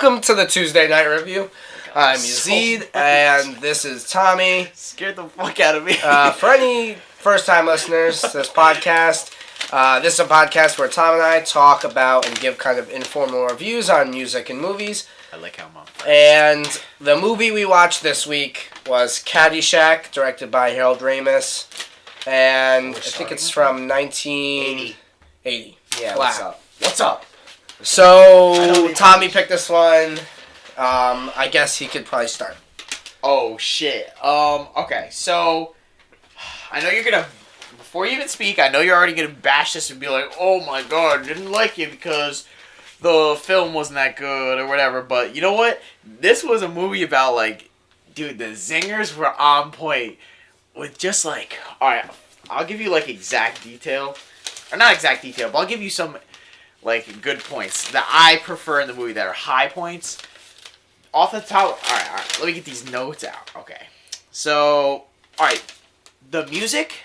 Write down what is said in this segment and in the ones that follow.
Welcome to the Tuesday Night Review. I'm Yazeed, and this is Tommy. Scared the fuck out of me. For any first-time listeners to this podcast, this is a podcast where Tom and I talk about and give kind of informal reviews on music and movies. I like how I'm on. And the movie we watched this week was Caddyshack, directed by Harold Ramis. And I think it's from 1980. Yeah, Flat. What's up? So, Tommy picked this one. I guess he could probably start. Oh, shit. Okay, so, I know you're gonna, before you even speak, I know you're already gonna bash this and be like, oh my god, didn't like it because the film wasn't that good or whatever, but you know what? This was a movie about, like, dude, the zingers were on point with just, like, alright, I'll give you, like, exact detail, or not exact detail, but I'll give you some, like, good points that I prefer in the movie that are high points. Off the top, alright, let me get these notes out. Okay. So, alright, the music,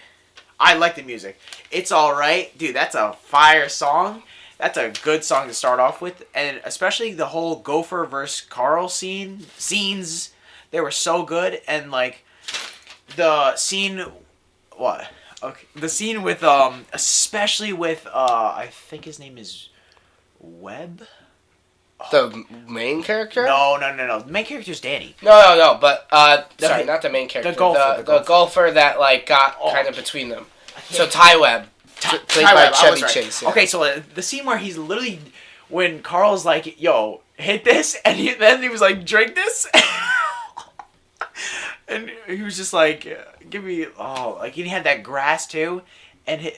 I like the music. It's alright. Dude, that's a fire song. That's a good song to start off with. And especially the whole Gopher versus Carl scenes, they were so good. And, like, the scene, what? Okay, the scene with, especially with, I think his name is Webb? The main character? No. The main character's Danny. No, but, sorry, not the main character. The golfer that, like, got kind of between them. So, Ty Webb. Played by Chevy Chase. Yeah. Okay, so the scene where he's literally, when Carl's like, yo, hit this, and then he was like, drink this? And he was just like, give me, like, he had that grass, too, and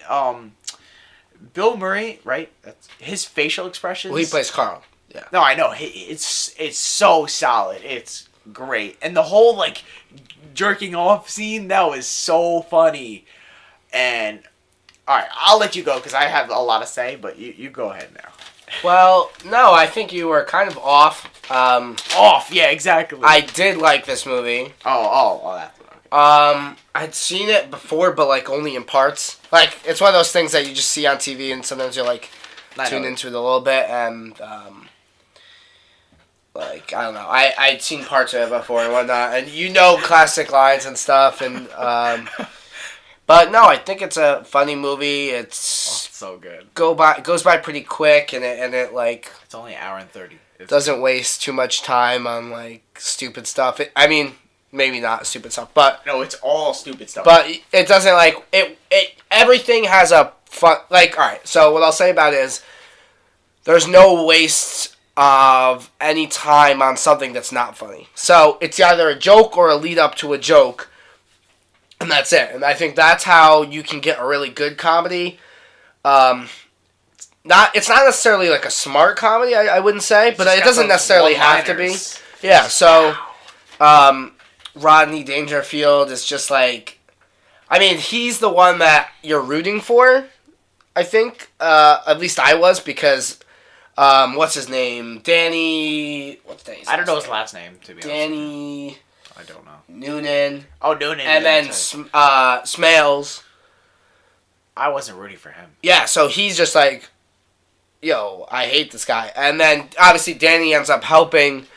Bill Murray, right, his facial expressions. Well, he plays Carl. Yeah. No, I know. It's so solid. It's great. And the whole, like, jerking off scene, that was so funny. And, alright, I'll let you go because I have a lot to say, but you go ahead now. Well, no, I think you were kind of off. Yeah, exactly. I did like this movie. Oh, that's okay. I'd seen it before, but, like, only in parts. Like, it's one of those things that you just see on TV, and sometimes you're, like, tuned into it a little bit, and, like, I don't know. I'd seen parts of it before and whatnot, and you know classic lines and stuff, and, but no, I think it's a funny movie. It's so good. Goes by pretty quick, and it like... It's only an hour and 30. Doesn't waste too much time on, like, stupid stuff. I mean, maybe not stupid stuff, but... No, it's all stupid stuff. But it doesn't, like... Everything has a fun... Like, alright, so what I'll say about it is there's no waste of any time on something that's not funny. So, it's either a joke or a lead up to a joke, and that's it. And I think that's how you can get a really good comedy. It's not necessarily like a smart comedy, I wouldn't say, but it doesn't necessarily have to be. Yeah, so Rodney Dangerfield is just like, I mean, he's the one that you're rooting for, I think. At least I was, because what's his name? Danny... What's Danny's I don't know his last name, to be honest. Danny... I don't know. Noonan. Oh, Noonan. And then Smales. I wasn't rooting for him. Yeah, so he's just like, yo, I hate this guy. And then, obviously, Danny ends up helping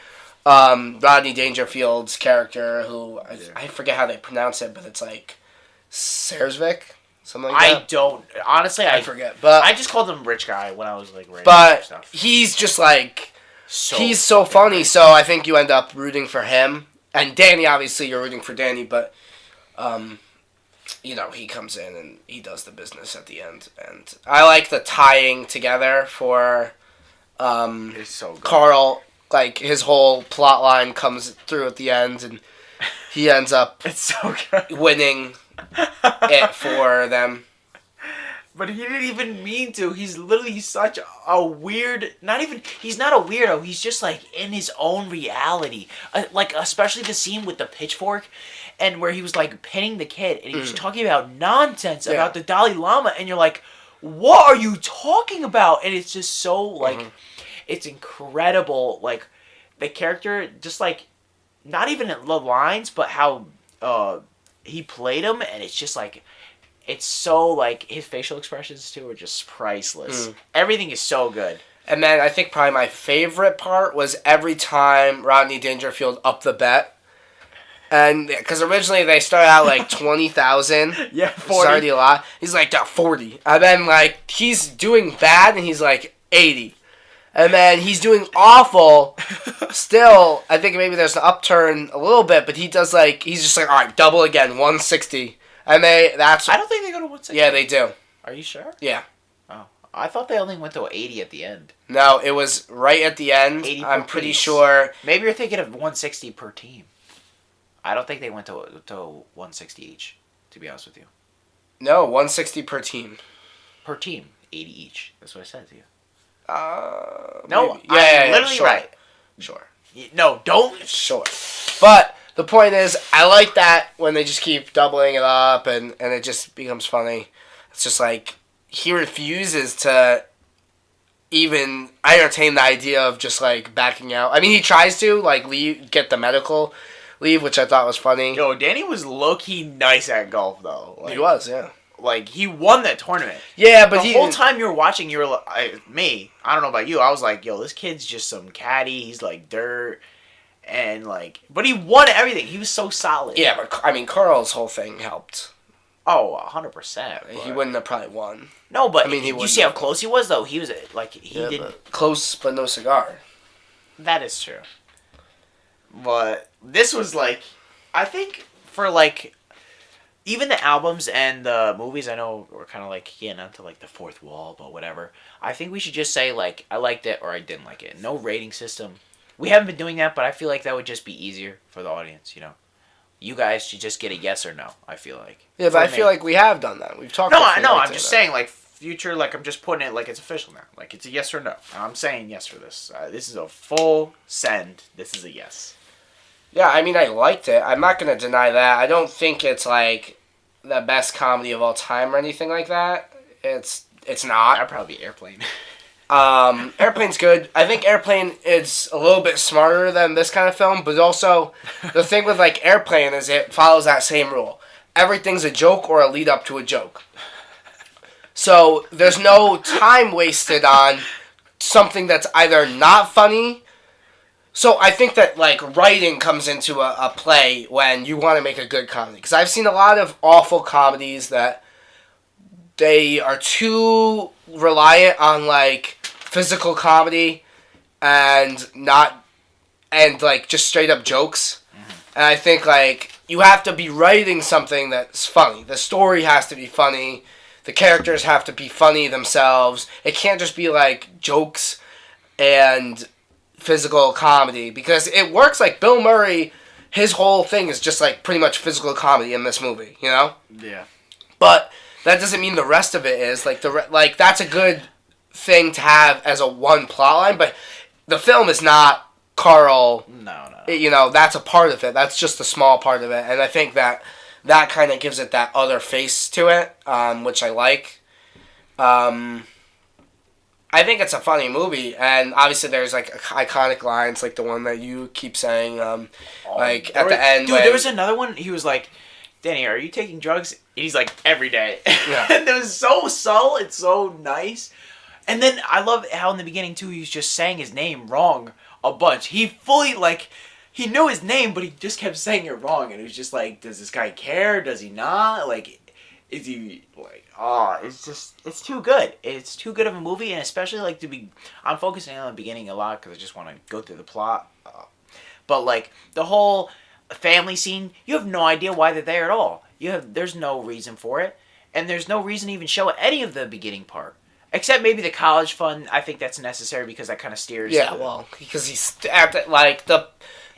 Rodney Dangerfield's character, who, I forget how they pronounce it, but it's like Sersvik? Something like that. I don't. Honestly, I forget. But I just called him Rich Guy when I was, like, writing stuff. He's just like, he's so funny, so I think you end up rooting for him. And Danny, obviously, you're rooting for Danny, but, you know, he comes in and he does the business at the end. And I like the tying together for it's so good. Carl. Like, his whole plot line comes through at the end, and he ends up it's so good. winning it for them. But he didn't even mean to. He's literally such a weird... He's not a weirdo. He's just, like, in his own reality. Like, especially the scene with the pitchfork, and where he was, like, pinning the kid, and he was talking about nonsense about the Dalai Lama, and you're like, what are you talking about? And it's just so, like, it's incredible. Like, the character, just, like, not even the lines, but how he played him, and it's just, like... It's so, like, his facial expressions, too, are just priceless. Everything is so good. And then I think probably my favorite part was every time Rodney Dangerfield upped the bet. And because originally they started out like 20,000. Yeah, It's 40. already a lot. He's like, 40. And then like he's doing bad and he's like 80. And then he's doing awful. Still, I think maybe there's an upturn a little bit, but he does like, he's just like, all right, double again, 160. And that's. I don't think they go to 160. Yeah, they do. Are you sure? Yeah. Oh, I thought they only went to 80 at the end. No, it was right at the end. 80 I'm per pretty piece. sure. Maybe you're thinking of 160 per team. I don't think they went to 160 each, to be honest with you. No, 160 per team. Per team, 80 each. That's what I said to you. No, Maybe. I'm literally sure. right. Sure. No, don't. Sure. But the point is, I like that when they just keep doubling it up and it just becomes funny. It's just like, he refuses to even entertain the idea of just like backing out. I mean, he tries to like get the medical leave, which I thought was funny. Yo, Danny was low-key nice at golf, though. Like, He was, yeah. Like, he won that tournament. Yeah, but the whole time you were watching, you were like, I don't know about you, I was like, yo, this kid's just some caddy. He's like dirt. And like, but he won everything. He was so solid. Yeah, but I mean, Carl's whole thing helped. Oh, 100%. He wouldn't have probably won. No, but I mean, you see how close he was, though? He was like, he did. Close, but no cigar. That is true. But this was like, I think for like, even the albums and the movies, I know we're kind of like getting onto like the fourth wall, but whatever. I think we should just say like, I liked it or I didn't like it. No rating system. We haven't been doing that, but I feel like that would just be easier for the audience, you know? You guys should just get a yes or no, I feel like. Yeah, but I feel like we have done that. We've talked No, about I know. I'm just saying, like, future, like, I'm just putting it like it's official now. Like, it's a yes or no. I'm saying yes for this. This is a full send. This is a yes. Yeah, I mean, I liked it. I'm not going to deny that. I don't think it's, like, the best comedy of all time or anything like that. It's not. That'd probably be Airplane. Airplane's good. I think Airplane is a little bit smarter than this kind of film, but also the thing with like Airplane is it follows that same rule. Everything's a joke or a lead up to a joke. So there's no time wasted on something that's either not funny. So I think that like writing comes into a play when you want to make a good comedy. Because I've seen a lot of awful comedies that they are too reliant on like physical comedy and like just straight up jokes. Mm-hmm. And I think like you have to be writing something that's funny. The story has to be funny. The characters have to be funny themselves. It can't just be like jokes and physical comedy because it works. Like Bill Murray, his whole thing is just like pretty much physical comedy in this movie, you know? Yeah. But that doesn't mean the rest of it is like like that's a good thing to have as a one plot line, but the film is not Carl. No. You know, that's a part of it. That's just a small part of it, and I think that kind of gives it that other face to it, which I like. I think it's a funny movie, and obviously there's like iconic lines like the one that you keep saying, like at the end. Dude, there was another one. He was like, "Danny, are you taking drugs?" And he's like, "Every day." Yeah. And it was so subtle. It's so nice. And then I love how in the beginning too, he was just saying his name wrong a bunch. He fully like, he knew his name, but he just kept saying it wrong. And it was just like, does this guy care? Does he not? Like, is he like, it's too good. It's too good of a movie. And especially like I'm focusing on the beginning a lot because I just want to go through the plot. But like the whole family scene, you have no idea why they're there at all. There's no reason for it. And there's no reason to even show any of the beginning part. Except maybe the college fund. I think that's necessary because that kind of steers. Yeah, well, because he's like the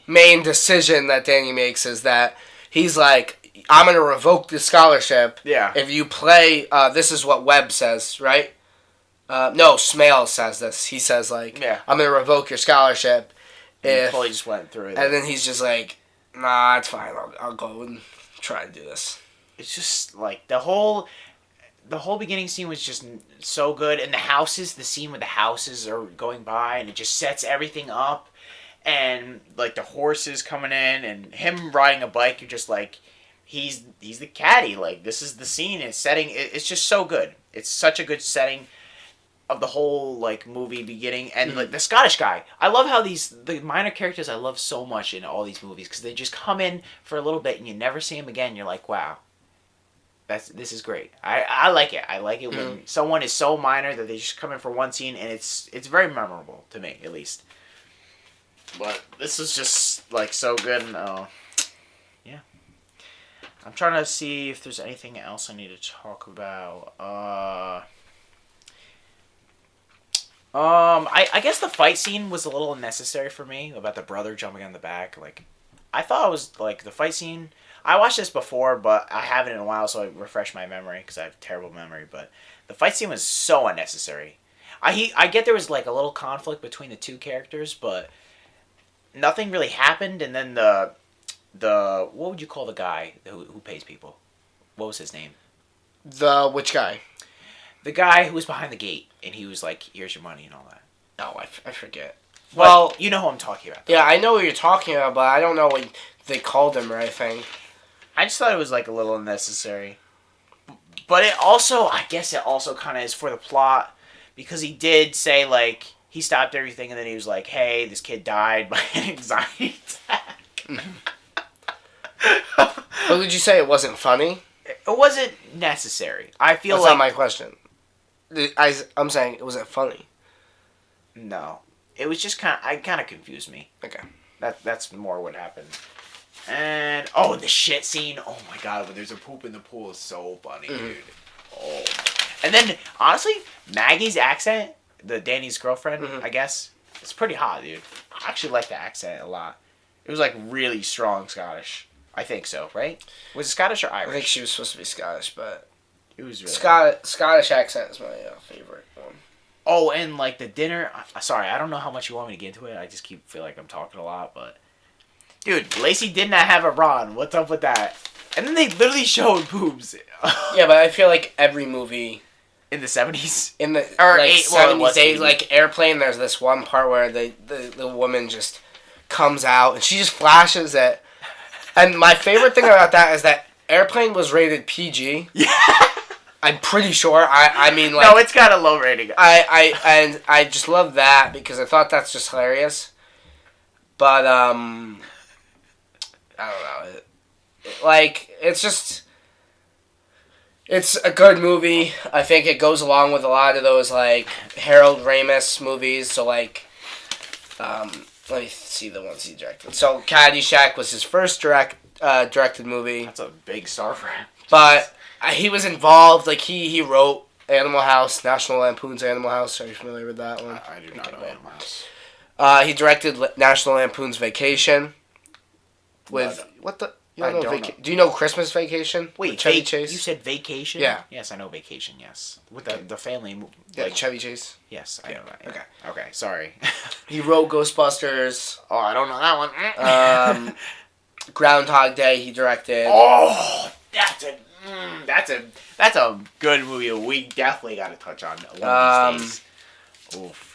main decision that Danny makes is that he's like, I'm going to revoke the scholarship. Yeah. If you play, this is what Webb says, right? No, Smale says this. He says like, yeah. I'm going to revoke your scholarship. He fully just went through it. And then he's just like, nah, it's fine. I'll go and try to do this. It's just like the whole beginning scene was just so good, and the scene where the houses are going by, and it just sets everything up, and like the horses coming in, and him riding a bike, you're just like, he's the caddy, like this is the scene, it's setting, it's just so good. It's such a good setting. of the whole like movie beginning, and like the Scottish guy. I love how the minor characters I love so much in all these movies because they just come in for a little bit and you never see them again. You're like, wow, this is great. I like it. I like it when someone is so minor that they just come in for one scene and it's very memorable to me at least. But this is just like so good. And, yeah. I'm trying to see if there's anything else I need to talk about. I guess the fight scene was a little unnecessary for me about the brother jumping on the back. Like, I thought it was like the fight scene. I watched this before, but I haven't in a while, so I refreshed my memory because I have terrible memory. But the fight scene was so unnecessary. I get there was like a little conflict between the two characters, but nothing really happened. And then the what would you call the guy who pays people? What was his name? Which guy? The guy who was behind the gate, and he was like, "Here's your money" and all that. Oh, I forget. Well, you know who I'm talking about, though. Yeah, I know what you're talking about, but I don't know what they called him or anything. I just thought it was like a little unnecessary. But it also, I guess it also kind of is for the plot, because he did say, like, he stopped everything, and then he was like, hey, this kid died by an anxiety attack. But did you say it wasn't funny? It wasn't necessary. I feel That's like... not my question. I'm saying, was it funny? No. It was just kind of confused me. Okay. That's more what happened. And, oh, the shit scene. Oh, my God. When there's a poop in the pool is so funny, dude. Oh. And then, honestly, Maggie's accent, the Danny's girlfriend, I guess, it's pretty hot, dude. I actually like the accent a lot. It was, like, really strong Scottish. I think so, right? Was it Scottish or Irish? I think she was supposed to be Scottish, but... It was really... Scottish accent is my favorite one. Oh, and, like, the dinner... Sorry, I don't know how much you want me to get into it. I just feel like I'm talking a lot, but... Dude, Lacey did not have a Ron. What's up with that? And then they literally showed boobs. Yeah, but I feel like every movie... In the 70s? In the or like 70s days, 80s. like Airplane, there's this one part where the woman just comes out and she just flashes it. And my favorite thing about that is that Airplane was rated PG. Yeah. I'm pretty sure. I mean, like... No, it's got a low rating. I just love that because I thought that's just hilarious. But, I don't know. It's a good movie. I think it goes along with a lot of those, like, Harold Ramis movies. So, like, let me see the ones he directed. So, Caddyshack was his first directed movie. That's a big star for him. But he was involved. Like, he wrote Animal House, National Lampoon's Animal House. Are you familiar with that one? I do not know Animal House. He directed National Lampoon's Vacation. With what the? You don't know Do you know Christmas Vacation? Wait, Chevy Chase. You said Vacation? Yeah. Yes, I know Vacation. Yes, with the family. Yeah, like, Chevy Chase. Yes, I know that. Yeah. Okay. Sorry. He wrote Ghostbusters. Oh, I don't know that one. Groundhog Day. He directed. Oh, that's a good movie. We definitely got to touch on one of these days. Oof.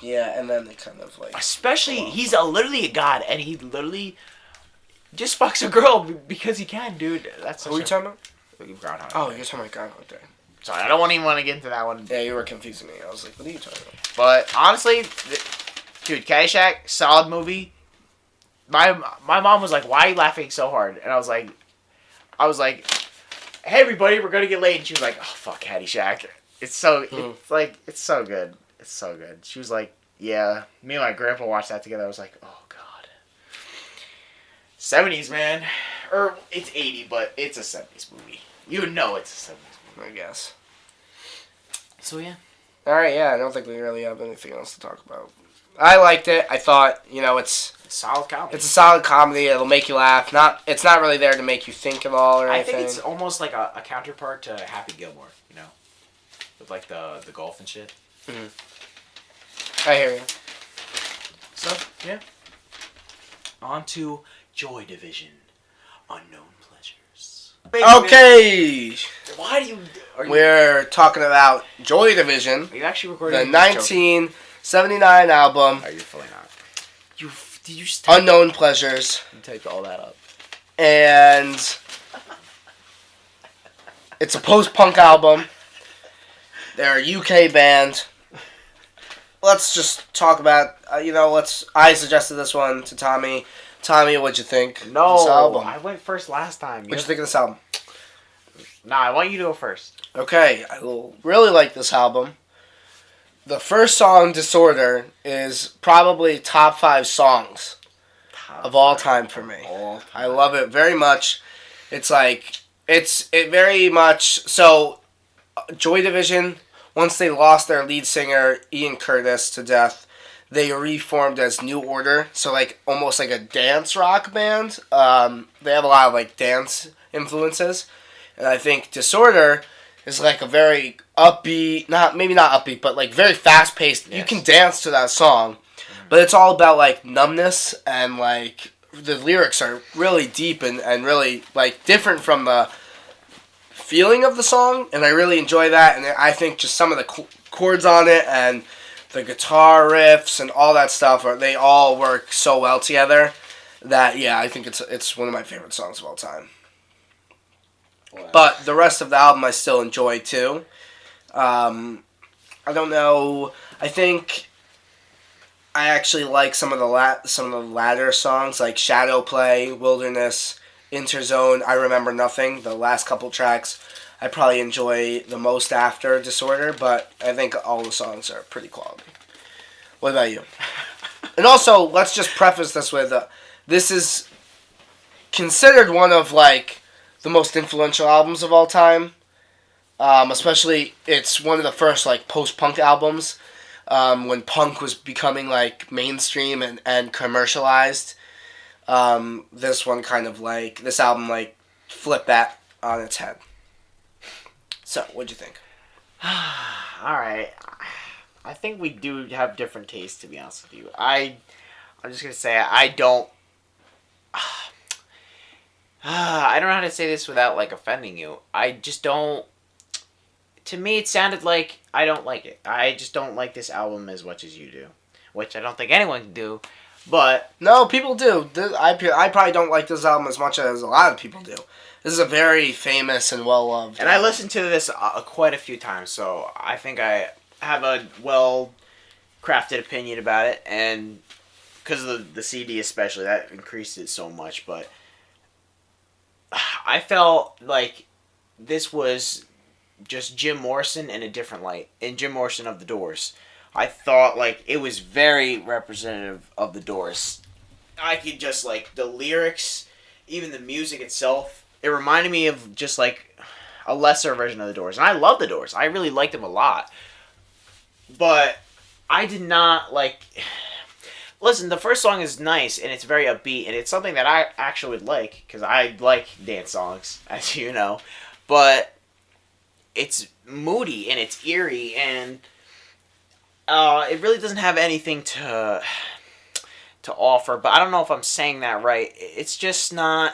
Yeah, and then they kind of like... Especially, he's literally a god, and he literally just fucks a girl because he can, dude. That's Who are you talking about? Groundhog Day. Oh, you're talking about Groundhog Day. Sorry, I don't even want to get into that one. Yeah, you were confusing me. I was like, what are you talking about? But, honestly, dude, Caddyshack, solid movie. My mom was like, why are you laughing so hard? And I was like, hey, everybody, we're going to get late. And she was like, oh, fuck Caddyshack. It's so good. It's so good. She was like, yeah. Me and my grandpa watched that together. I was like, oh, God. 70s, man. Or, it's 80, but it's a 70s movie. You know it's a 70s movie. I guess. So, yeah. Alright, yeah. I don't think we really have anything else to talk about. I liked it. I thought, it's... Solid comedy. It's a solid comedy. It'll make you laugh. It's not really there to make you think at all or anything. I think it's almost like a counterpart to Happy Gilmore, With, like, the golf and shit. Mm-hmm. I hear you. So, yeah. On to Joy Division. Unknown Pleasures. Okay! Why do you... We're talking about Joy Division. Are you actually recording? The 1979 album. Are you fully not? Did you just Unknown Pleasures. You typed all that up. And... it's a post-punk album. They're a UK band. Let's just talk about, I suggested this one to Tommy. Tommy, what'd you think of this album? I went first last time. What'd you think of this album? Nah, I want you to go first. Okay, I really like this album. The first song, Disorder, is probably top 5 songs of all time for me. I love it very much. It's like, it very much, so Joy Division, once they lost their lead singer, Ian Curtis, to death, they reformed as New Order, so like almost like a dance rock band. They have a lot of like dance influences, and I think Disorder is like a very upbeat, maybe not upbeat, but like very fast paced. Yes. You can dance to that song, but it's all about like numbness, and like the lyrics are really deep and really like different from the feeling of the song, and I really enjoy that. And I think just some of the chords on it and the guitar riffs and all that stuff, they all work so well together that, yeah, I think it's one of my favorite songs of all time. Wow. But the rest of the album I still enjoy too. I don't know. I think I actually like some of the latter songs, like Shadow Play, Wilderness, Interzone, I Remember Nothing. The last couple tracks I probably enjoy the most after Disorder, but I think all the songs are pretty quality. What about you? And also, let's just preface this with, this is considered one of, like, the most influential albums of all time. Especially, it's one of the first, like, post-punk albums, when punk was becoming, like, mainstream and commercialized. This one kind of, like, this album, like, flipped that on its head. So, what'd you think? Alright. I think we do have different tastes, to be honest with you. I'm just going to say, I don't know how to say this without, like, offending you. I just don't... To me, it sounded like I don't like it. I just don't like this album as much as you do. Which I don't think anyone can do, but... No, people do. I probably don't like this album as much as a lot of people do. This is a very famous and well-loved And album. I listened to this quite a few times, so I think I have a well-crafted opinion about it, and because of the CD especially, that increased it so much, but I felt like this was just Jim Morrison in a different light, and Jim Morrison of The Doors. I thought, like, it was very representative of The Doors. I could just, like, the lyrics, even the music itself, it reminded me of just, like, a lesser version of The Doors. And I love The Doors. I really liked them a lot. But I did not, like... Listen, the first song is nice, and it's very upbeat, and it's something that I actually would like, because I like dance songs, as you know. But it's moody, and it's eerie, and it really doesn't have anything to offer. But I don't know if I'm saying that right. It's just not...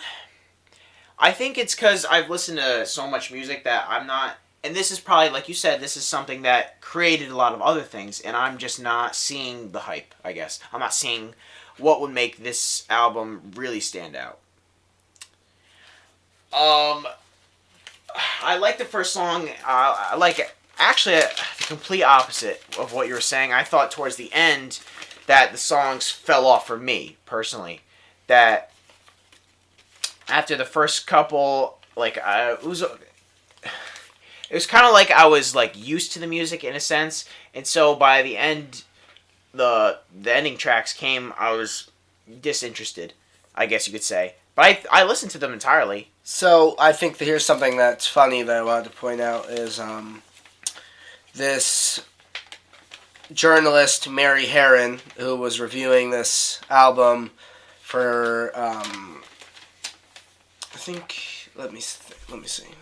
I think it's because I've listened to so much music that I'm not... And this is probably, like you said, this is something that created a lot of other things, and I'm just not seeing the hype, I guess. I'm not seeing what would make this album really stand out. I like the first song. I like it. Actually, the complete opposite of what you were saying. I thought towards the end that the songs fell off for me, personally. That after the first couple, like, it was kind of like I was, like, used to the music in a sense, and so by the end, the ending tracks came, I was disinterested, I guess you could say. But I listened to them entirely. So, I think that here's something that's funny that I wanted to point out is, this journalist, Mary Herron, who was reviewing this album for, I think, let me see, I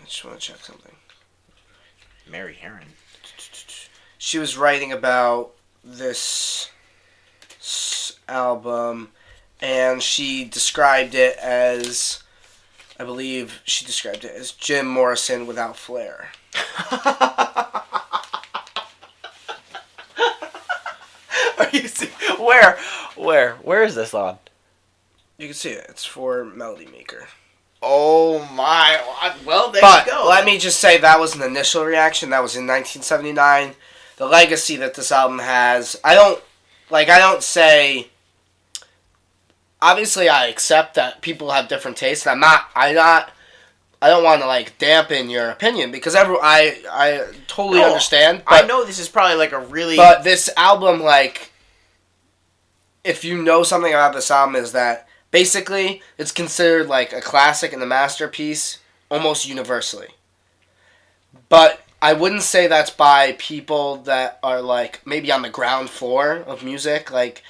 just want to check something. Mary Herron. She was writing about this album, and she described it as, I believe she described it as Jim Morrison without flair. Are you serious? Where is this on? You can see it. It's for Melody Maker. Oh my! Well, there you go. No. Let me just say that was an initial reaction. That was in 1979. The legacy that this album has, I don't say. Obviously, I accept that people have different tastes. I don't want to like dampen your opinion because I totally understand. But I know this is probably like a really. But this album, like, if you know something about this album, is that basically it's considered like a classic and a masterpiece almost universally. But I wouldn't say that's by people that are like maybe on the ground floor of music. Like,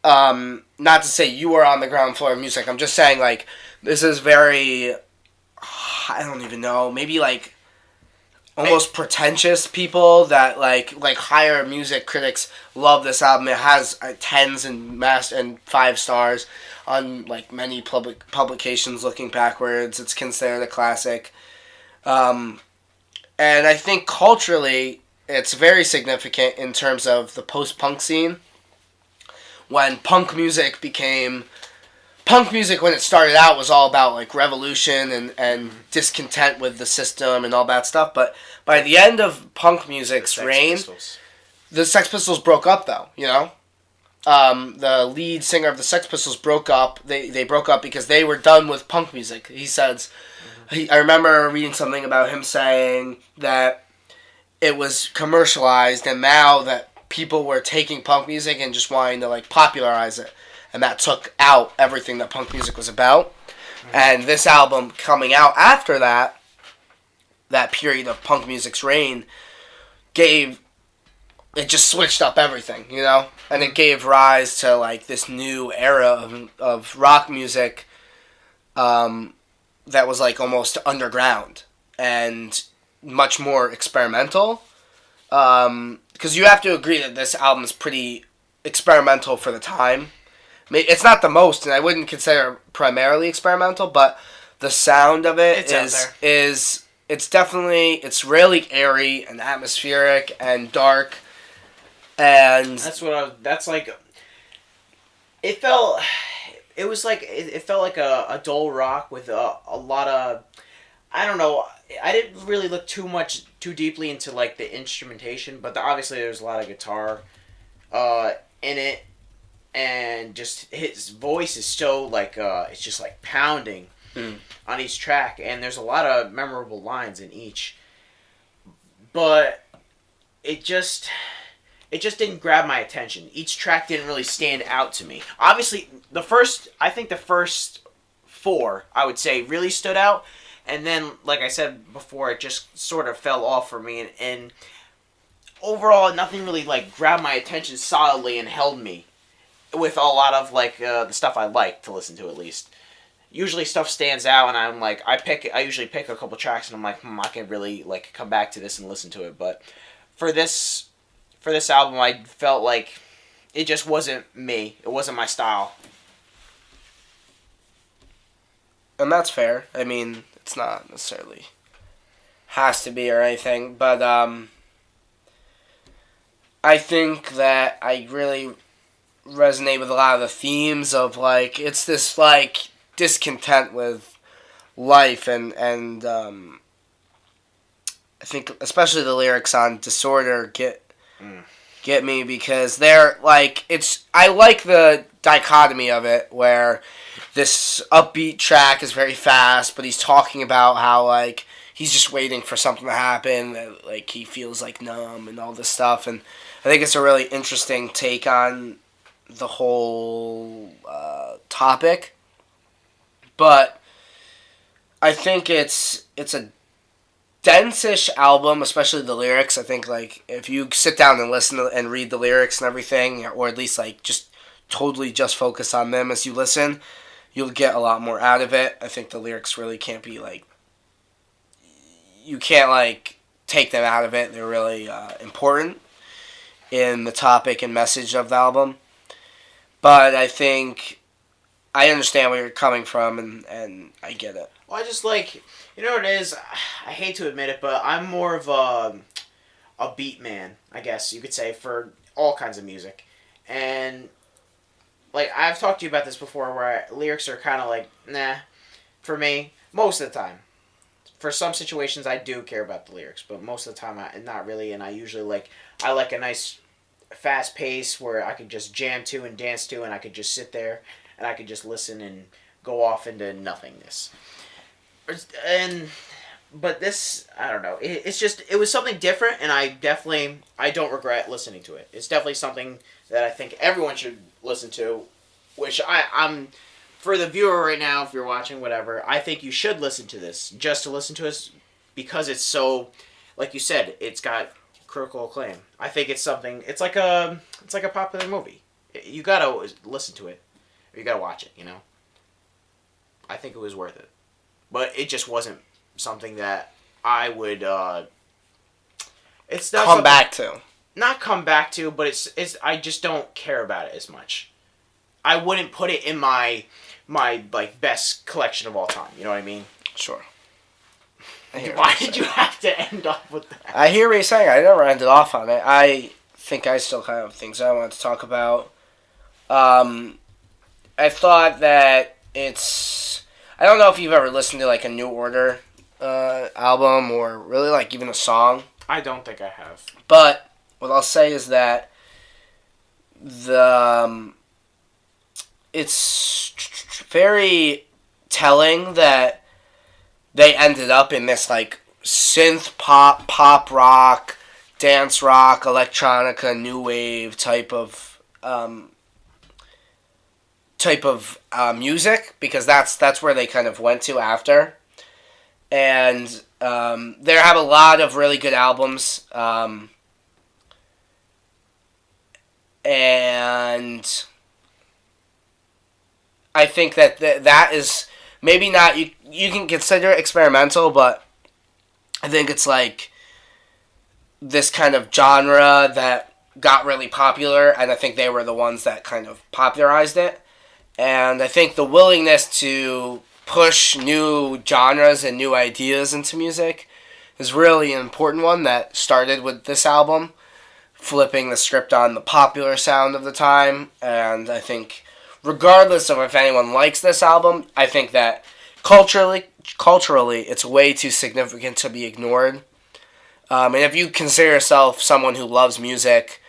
not to say you are on the ground floor of music. I'm just saying like this is very. I don't even know. Maybe like almost pretentious people that like higher music critics love this album. It has tens and 5 stars on like many publications. Looking backwards, it's considered a classic. And I think culturally, it's very significant in terms of the post-punk scene. When punk music became. Punk music, when it started out, was all about like revolution and discontent with the system and all that stuff. But by the end of punk music's reign, the Sex Pistols broke up, though. You know, the lead singer of the Sex Pistols broke up. They broke up because they were done with punk music. He says, I remember reading something about him saying that it was commercialized, and now that people were taking punk music and just wanting to like popularize it. And that took out everything that punk music was about. Mm-hmm. And this album coming out after that period of punk music's reign, it just switched up everything, you know? And it gave rise to, like, this new era of rock music that was, like, almost underground and much more experimental. Because you have to agree that this album is pretty experimental for the time. It's not the most, and I wouldn't consider it primarily experimental, but the sound of it it's definitely, it's really airy and atmospheric and dark, and it felt like a dull rock with a lot of, I don't know, I didn't really look too deeply into like the instrumentation, but obviously there's a lot of guitar in it. And just his voice is so like it's just like pounding on each track, and there's a lot of memorable lines in each. But it just didn't grab my attention. Each track didn't really stand out to me. Obviously, the first 4 I would say really stood out, and then like I said before, it just sort of fell off for me, and overall nothing really like grabbed my attention solidly and held me. With a lot of like the stuff I like to listen to, at least. Usually stuff stands out, and I'm like, I usually pick a couple tracks, and I'm like, I can really like come back to this and listen to it. But for this album, I felt like it just wasn't me. It wasn't my style. And that's fair. I mean, it's not necessarily has to be or anything, but I think that I really resonate with a lot of the themes of like it's this like discontent with life and I think especially the lyrics on Disorder get me because they're like I like the dichotomy of it where this upbeat track is very fast, but he's talking about how like he's just waiting for something to happen, like he feels like numb and all this stuff, and I think it's a really interesting take on the whole topic, but I think it's a dense-ish album, especially the lyrics. I think like if you sit down and listen and read the lyrics and everything, or at least like just totally just focus on them as you listen, you'll get a lot more out of it. I think the lyrics really can't be like, you can't like take them out of it. They're really important in the topic and message of the album. But I think I understand where you're coming from, and I get it. Well, I just like, you know what it is? I hate to admit it, but I'm more of a beat man, I guess you could say, for all kinds of music. And, like, I've talked to you about this before, where lyrics are kind of like, nah, for me, most of the time. for some situations I do care about the lyrics, but most of the time not really. And I usually I like a nice fast pace where I could just jam to and dance to, and I could just sit there and I could just listen and go off into nothingness. But this, I don't know. It was something different, and I don't regret listening to it. It's definitely something that I think everyone should listen to, which I'm, for the viewer right now, if you're watching, whatever, I think you should listen to this, just to listen to us, because it's so, like you said, it's got critical acclaim. I think it's like a popular movie. You gotta listen to it, or you gotta watch it, you know? I think it was worth it. But it just wasn't something that I would, it's not come back to. Not come back to, but it's I just don't care about it as much. I wouldn't put it in my like best collection of all time. You know what I mean? Sure. Why did you have to end off with that? I hear what you're saying. I never ended off on it. I think I still have things I want to talk about. I thought that I don't know if you've ever listened to like a New Order album or really like even a song. I don't think I have. But what I'll say is that it's very telling that they ended up in this like synth pop rock, dance rock, electronica, new wave type of music, because that's where they kind of went to after. And they have a lot of really good albums. And I think that is maybe not, you can consider it experimental, but I think it's like this kind of genre that got really popular, and I think they were the ones that kind of popularized it. And I think the willingness to push new genres and new ideas into music is really an important one that started with this album, flipping the script on the popular sound of the time. And I think regardless of if anyone likes this album, I think that culturally it's way too significant to be ignored. And if you consider yourself someone who loves music,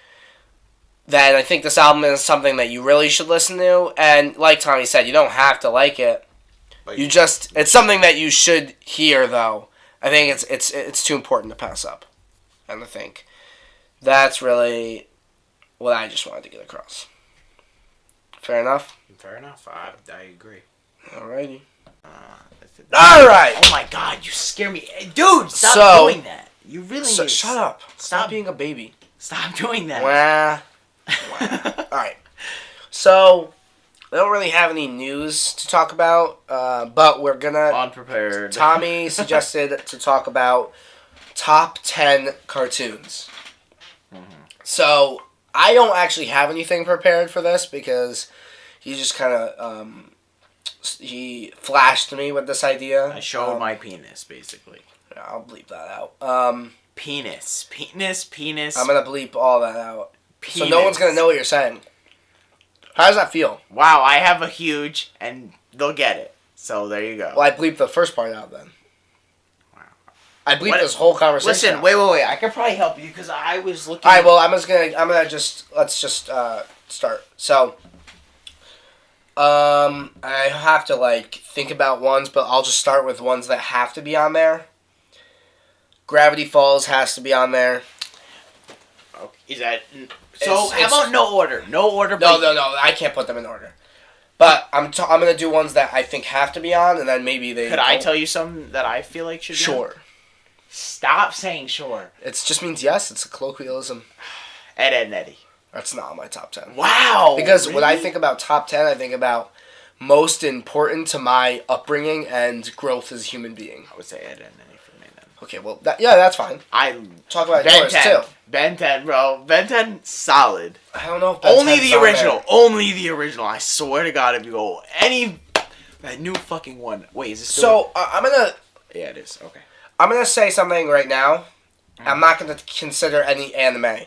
then I think this album is something that you really should listen to. And like Tommy said, you don't have to like it. It's something that you should hear, though. I think it's too important to pass up. And I think that's really what I just wanted to get across. Fair enough? Fair enough. I agree. Alrighty. Alright! Oh my god, you scare me. Dude, stop doing that. You really need to... Shut up. Stop being a baby. Stop doing that. Wah. Alright. So, I don't really have any news to talk about, but we're gonna... Unprepared. Tommy suggested to talk about top 10 cartoons. Mm-hmm. So, I don't actually have anything prepared for this because he just kind of, he flashed me with this idea. I showed my penis, basically. Yeah, I'll bleep that out. Penis. I'm going to bleep all that out. Penis. So no one's going to know what you're saying. How does that feel? Wow, I have a huge, and they'll get it. So there you go. Well, I bleeped the first part out then. Wow. I bleeped this whole conversation. Listen, out. wait. I could probably help you because I was looking. All right, well, let's just start. So, I have to think about ones, but I'll just start with ones that have to be on there. Gravity Falls has to be on there. Okay. Is that so? How about no order? No order. No. I can't put them in order. But I'm gonna do ones that I think have to be on, and then maybe they. Could I tell you some that I feel like should be on? Sure. Stop saying sure. It just means yes. It's a colloquialism. Ed, and Eddie. That's not on my top 10. Wow. Because when I think about top 10, I think about most important to my upbringing and growth as a human being. I would say Ed, and Eddie for me then. Okay, well, that's fine. I talk about Ben yours 10. too. Ben 10, bro. Ben 10, solid. I don't know if Ben only 10's the original. there. Only the original. I swear to God, if you go that new fucking one. Wait, is this still? So I'm gonna. Yeah, it is. Okay. I'm gonna say something right now. I'm not gonna consider any anime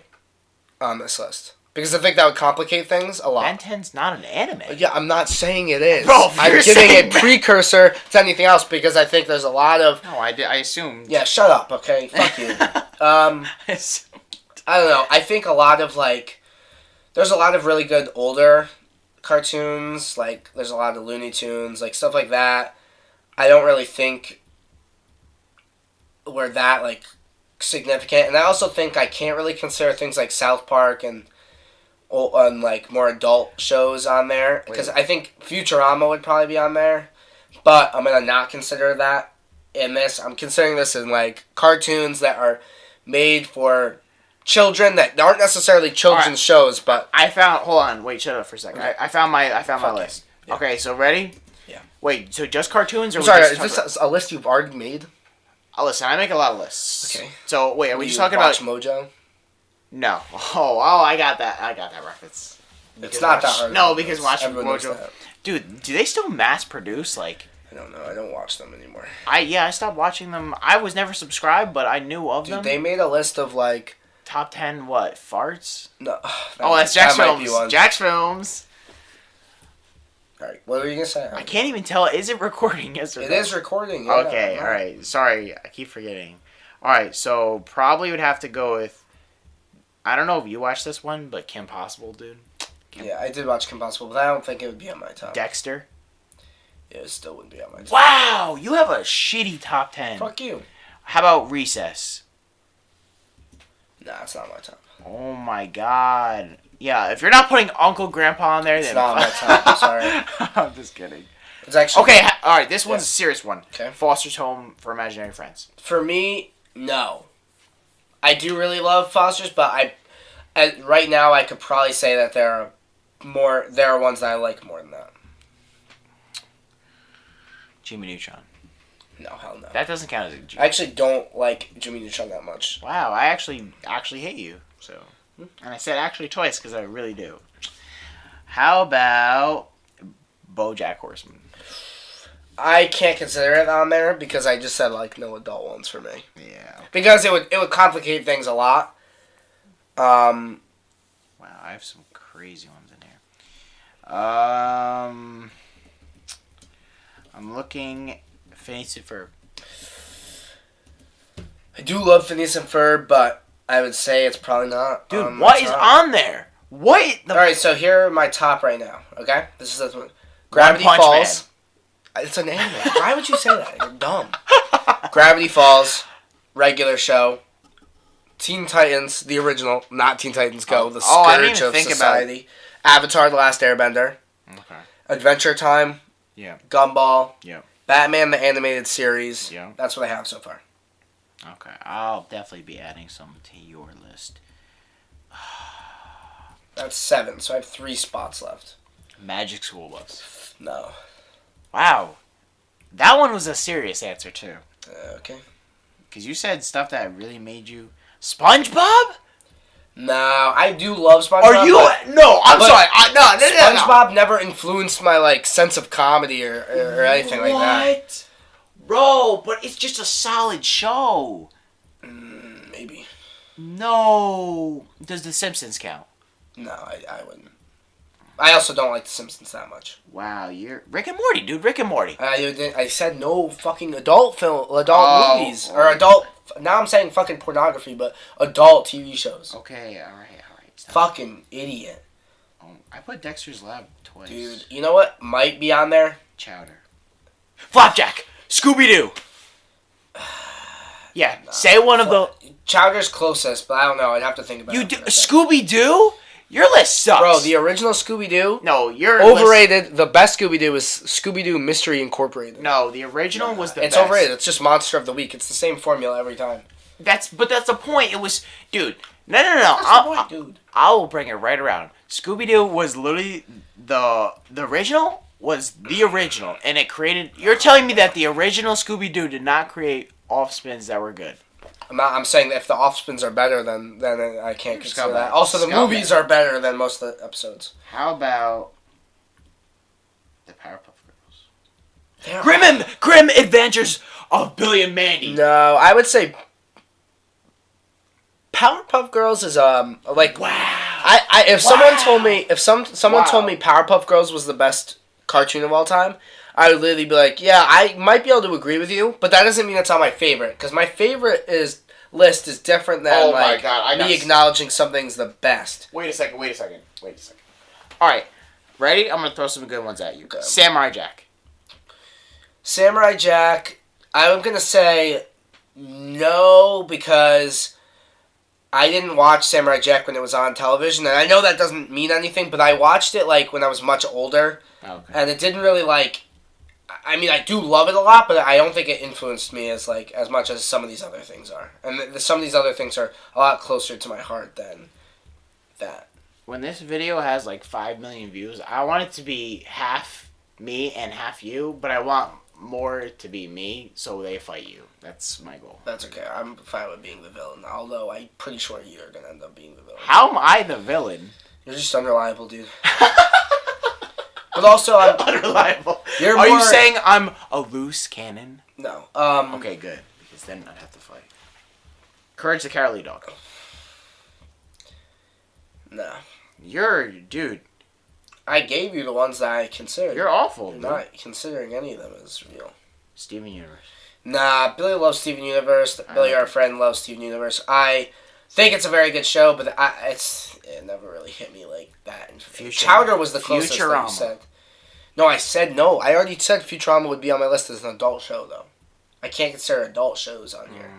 on this list. Because I think that would complicate things a lot. Ben 10's not an anime. Yeah, I'm not saying it is. Bro, I'm you're giving saying a precursor to anything else because I think there's a lot of... No, I assumed. Yeah, shut up, okay? Fuck you. I don't know. I think a lot of, like... There's a lot of really good older cartoons. Like, there's a lot of Looney Tunes, like, stuff like that. I don't really think were that, like, significant. And I also think I can't really consider things like South Park and like, more adult shows on there. Because I think Futurama would probably be on there. But I'm going to not consider that in this. I'm considering this in, like, cartoons that are made for... children that aren't necessarily children's shows, but I found. Hold on, wait, shut up for a second. Okay. I found my list. Yeah. Okay, so ready? Yeah. Wait, so just cartoons or? I'm sorry, is this a list you've already made? Listen, I make a lot of lists. Okay. So wait, are we Do just you talking watch about Mojo? No. Oh, I got that. I got that reference. It's not that hard. No, because watching Everyone knows Mojo. that. Dude, do they still mass produce like? I don't know. I don't watch them anymore. I stopped watching them. I was never subscribed, but I knew of them. They made a list of like. Top 10 what? Farts? No. That's Jack's Films. Jack's Films. Alright, what were you going to say? I can't even tell. Is it recording? Yes or no? It is recording. Yeah, Okay, alright. Sorry, I keep forgetting. Alright, so probably would have to go with... I don't know if you watched this one, but Kim Possible, dude. Yeah, I did watch Kim Possible, but I don't think it would be on my top. Dexter. Yeah, it still wouldn't be on my top. Wow! You have a shitty top 10. Fuck you. How about Recess? Nah, it's not my top. Oh my god. Yeah, if you're not putting Uncle Grandpa on there, It's then... not my top, I'm sorry. I'm just kidding. It's actually... Okay, alright, this one's a serious one. Okay. Foster's Home for Imaginary Friends. For me, no. I do really love Foster's, but right now I could probably say that there are ones that I like more than that. Jimmy Neutron. No, hell no. That doesn't count as a G. I actually don't like Jimmy Neutron that much. Wow, I actually hate you. So, and I said actually twice because I really do. How about BoJack Horseman? I can't consider it on there because I just said like no adult ones for me. Yeah. Okay. Because it would complicate things a lot. Wow, I have some crazy ones in here. I'm looking. Phineas and Ferb. I do love Phineas and Ferb, but I would say it's probably not. Dude, what is on there? What? All right, so here are my top right now. Okay, this is Gravity Falls. It's an anime. Why would you say that? You're dumb. Gravity Falls, regular show. Teen Titans, the original, not Teen Titans Go, the scourge of society. Avatar: The Last Airbender. Okay. Adventure Time. Yeah. Gumball. Yeah. Batman the Animated Series. Yeah. That's what I have so far. Okay, I'll definitely be adding some to your list. That's 7, so I have 3 spots left. Magic School Bus. No. Wow. That one was a serious answer, too. Okay. Because you said stuff that really made you... SpongeBob? No, I do love SpongeBob. Are you... No, I'm sorry. No. SpongeBob never influenced my, like, sense of comedy or anything like that. What? Bro, but it's just a solid show. Maybe. No. Does The Simpsons count? No, I wouldn't. I also don't like The Simpsons that much. Wow, you're... Rick and Morty, dude. Rick and Morty. I said no fucking adult movies. Or adult... Now I'm saying fucking pornography, but adult TV shows. Okay, alright. Fucking idiot. Oh, I put Dexter's Lab twice. Dude, you know what might be on there? Chowder. Flapjack! Scooby-Doo! Yeah, nah, say one of the... Chowder's closest, but I don't know. I'd have to think about it. Scooby-Doo? Your list sucks. Bro, the original Scooby-Doo... No, your overrated. List... The best Scooby-Doo is Scooby-Doo Mystery Incorporated. No, the original was the best. It's overrated. It's just Monster of the Week. It's the same formula every time. That's the point. It was... Dude, no. That's the point, dude. I will bring it right around. Scooby-Doo was literally... The original was the original. And it created... You're telling me that the original Scooby-Doo did not create offspins that were good. I'm saying that if the offspins are better, then I can't consider that. Also, the movies are better than most of the episodes. How about the Powerpuff Girls? Grim Adventures of Billy and Mandy. No, I would say Powerpuff Girls is like... Wow. If someone told me someone told me Powerpuff Girls was the best cartoon of all time, I would literally be like, yeah, I might be able to agree with you, but that doesn't mean it's not my favorite, because my favorite list is different than me acknowledging something's the best. Wait a second. All right, ready? I'm gonna throw some good ones at you. Okay. Samurai Jack. Samurai Jack, I'm gonna say no, because I didn't watch Samurai Jack when it was on television, and I know that doesn't mean anything, but I watched it like when I was much older, and it didn't really like. I mean, I do love it a lot, but I don't think it influenced me as much as some of these other things are, and some of these other things are a lot closer to my heart than that. When this video has like 5 million views, I want it to be half me and half you, but I want more to be me, so they fight you. That's my goal. That's okay. I'm fine with being the villain, although I'm pretty sure you're gonna end up being the villain. How am I the villain? You're just unreliable, dude. But also, I'm unreliable. Are you saying I'm a loose cannon? No. Okay, good, because then I'd have to fight. Courage the Cowardly Dog. No. Dude. I gave you the ones that I considered. You're awful. You're not considering any of them as real. Steven Universe. Nah, Billy loves Steven Universe. Billy, our friend, loves Steven Universe. I think it's a very good show, but it never really hit me like that. Chowder was the closest that you said. No, I said no. I already said Futurama would be on my list as an adult show, though. I can't consider adult shows on here.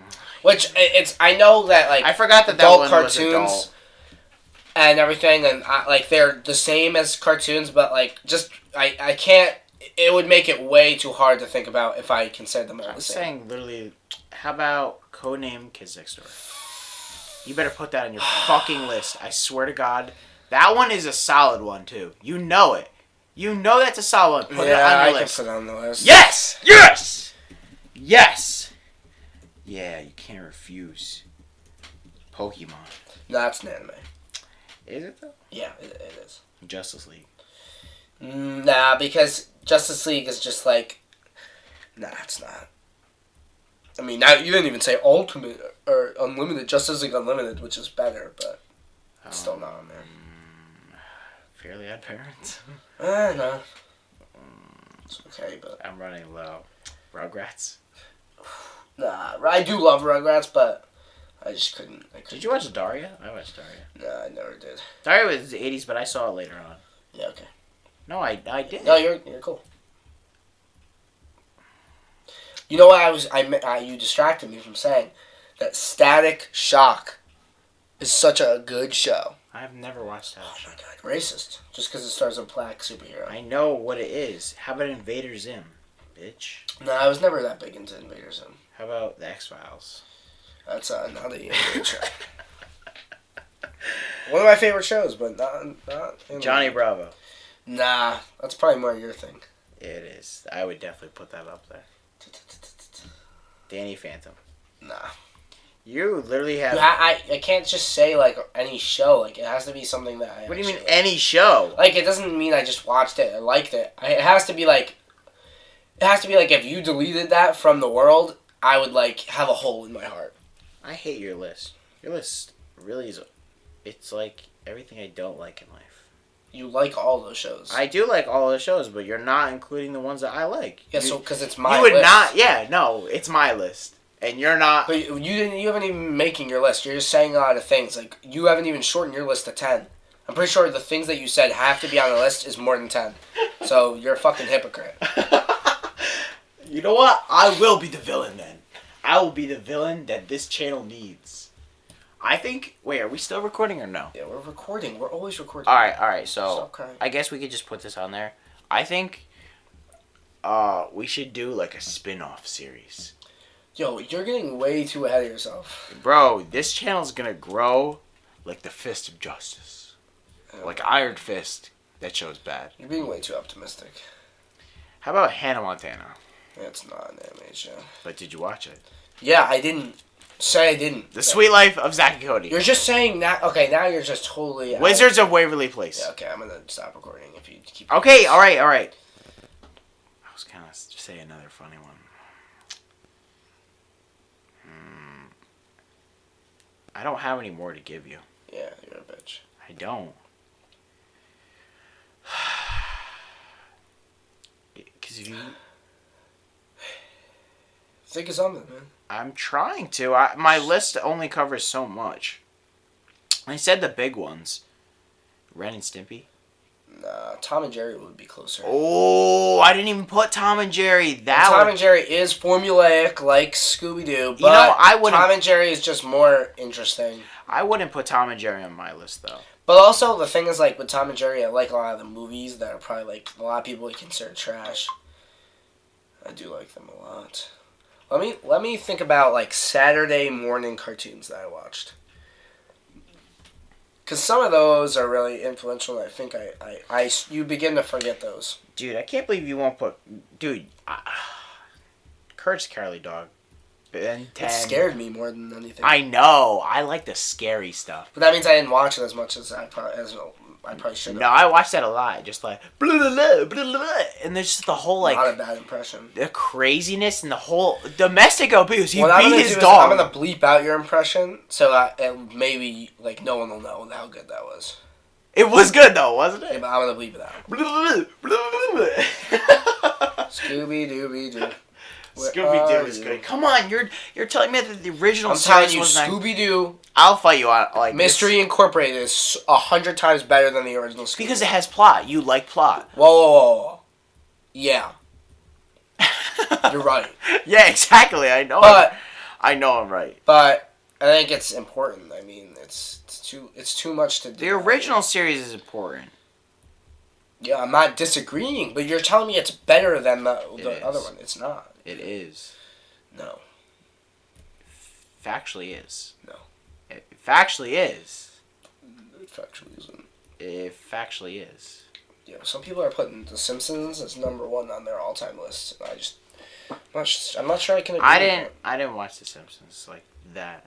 Which, I know that, like, I forgot that adult cartoons and everything, and, they're the same as cartoons, but, like, just, I can't, it would make it way too hard to think about if I considered them all the same. I'm saying, literally, how about Codename Kids Next Door? You better put that on your fucking list. I swear to God. That one is a solid one, too. You know it. You know that's a solid one. Put it on your list. Can put it on the list. Yes! Yes! Yes! Yeah, you can't refuse. Pokemon. No, that's an anime. Is it, though? Yeah, it is. Justice League. Nah, because Justice League is just like... Nah, it's not. I mean, now you didn't even say Ultimate or Unlimited. Justice League Unlimited, which is better, but it's still not on there. Fairly Odd Parents. No. It's okay, but I'm running low. Rugrats. Nah, I do love Rugrats, but I just couldn't. Did you watch Daria? I watched Daria. No, I never did. Daria was the 80s, but I saw it later on. Yeah, okay. No, I did. No, you're cool. You know what you distracted me from saying that Static Shock is such a good show. I've never watched that. Oh my god, racist. Just because it stars a black superhero. I know what it is. How about Invader Zim, bitch? No, I was never that big into Invader Zim. How about the X-Files? That's not a good show. One of my favorite shows, but not Johnny Bravo. Nah, that's probably more your thing. It is. I would definitely put that up there. Danny Phantom. Nah. You literally have... I can't just say, like, any show. Like, it has to be something that I... What do you mean, any show? Like, it doesn't mean I just watched it and liked it. It has to be, like... if you deleted that from the world, I would, like, have a hole in my heart. I hate your list. Your list really is... It's, like, everything I don't like in life. You like all those shows. I do like all those shows, but you're not including the ones that I like. Yeah, so because it's my list. You would not... Yeah, no, it's my list. And you're not... But you haven't even been making your list. You're just saying a lot of things. Like, you haven't even shortened your list to 10. I'm pretty sure the things that you said have to be on the list is more than 10. So, you're a fucking hypocrite. You know what? I will be the villain then. I will be the villain that this channel needs. I think... Wait, are we still recording or no? Yeah, we're recording. We're always recording. Alright, so... I guess we could just put this on there. I think... we should do, like, a spin-off series. Yo, you're getting way too ahead of yourself. Bro, this channel's gonna grow like the Fist of Justice. Like Iron Fist. That show's bad. You're being way too optimistic. How about Hannah Montana? It's not an anime show. But did you watch it? Yeah, I didn't. Say I didn't. The Sweet Life of Zack and Cody. You're just saying that. Okay, now you're just totally... Wizards of Waverly Place. Yeah, okay, I'm gonna stop recording if you keep... Okay, alright. I was gonna say another funny one. I don't have any more to give you. Yeah, you're a bitch. I I don't. Because if you... Think of something, man. I'm trying to. My list only covers so much. I said the big ones. Ren and Stimpy. Nah, Tom and Jerry would be closer. Oh, I didn't even put Tom and Jerry. Tom and Jerry is formulaic like Scooby-Doo, but I wouldn't... Tom and Jerry is just more interesting. I wouldn't put Tom and Jerry on my list, though. But also, the thing is, like, with Tom and Jerry, I like a lot of the movies that are probably, like, a lot of people would consider trash. I do like them a lot. Let me think about, like, Saturday morning cartoons that I watched. Because some of those are really influential, and I think you begin to forget those. Dude, I can't believe you won't put... Dude, Courage the Cowardly Dog. Ben 10. It scared me more than anything. I know. I like the scary stuff. But that means I didn't watch it as much as I probably should have. No, I watched that a lot. Just like... Blah, blah, blah, blah, blah, and there's just the whole, like... Not a bad impression. The craziness and the whole... Domestic abuse. He beat his dog. I'm going to bleep out your impression so that maybe, like, no one will know how good that was. It was good, though, wasn't it? Yeah, but I'm going to bleep it out. Blah, blah, blah, blah. Scooby-Dooby-Doo. Scooby-Doo is good. Come on, you're telling me that the original series was Scooby-Doo. I'll fight you on like Mystery Incorporated is 100 times better than the original Scooby-Doo. Because it has plot. You like plot. Whoa. Yeah. You're right. Yeah, exactly. I know. I know I'm right. But I think it's important. I mean, it's too much to do. The original series is important. Yeah, I'm not disagreeing, but you're telling me it's better than the other one. It's not. It is. No. Factually is. No. It factually is. It factually isn't. It factually is. Yeah, some people are putting The Simpsons as #1 on their all-time list. And I'm not sure I can agree with that. I didn't watch The Simpsons like that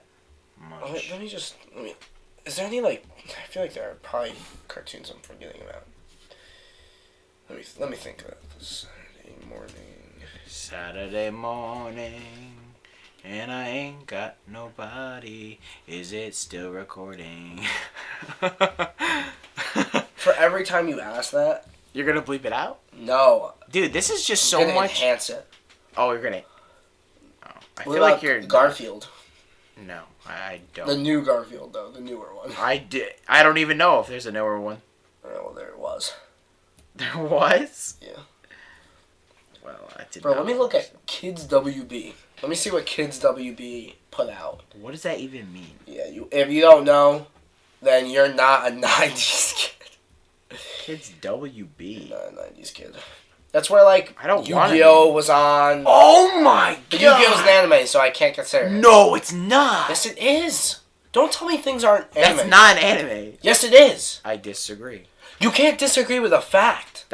much. Let me is there any, like, I feel like there are probably cartoons I'm forgetting about. Let me think about this. Saturday morning, and I ain't got nobody. Is it still recording? For every time you ask that, you're gonna bleep it out? No, dude. This is just I'm so gonna much. Enhance it. Oh, you're gonna. Oh, I what feel like you're Garfield. No, I don't. The new Garfield, though, the newer one. I don't even know if there's a newer one. Oh, well, there it was. There was? Yeah. Well, I did. Bro, let me look at Kids WB. Let me see what Kids WB put out. What does that even mean? Yeah, if you don't know, then you're not a 90s kid. Kids WB. You're not a 90s kid. That's where, like, Yu-Gi-Oh! Was on. Oh my god! Yu-Gi-Oh! Is an anime, so I can't consider it. No, it's not! Yes, it is! Don't tell me things aren't anime. That's not an anime. Yes, it is! I disagree. You can't disagree with a fact.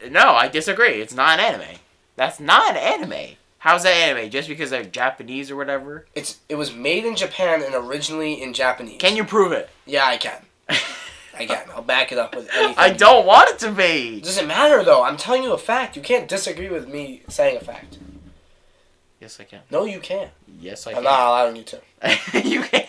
No, I disagree. It's not an anime. That's not an anime. How's that anime? Just because they're Japanese or whatever? It was made in Japan and originally in Japanese. Can you prove it? Yeah, I can. I can. I'll back it up with anything. I don't want it to be. It doesn't matter, though. I'm telling you a fact. You can't disagree with me saying a fact. Yes, I can. No, you can't. Yes, I I'm can. not allowing you to. You can't.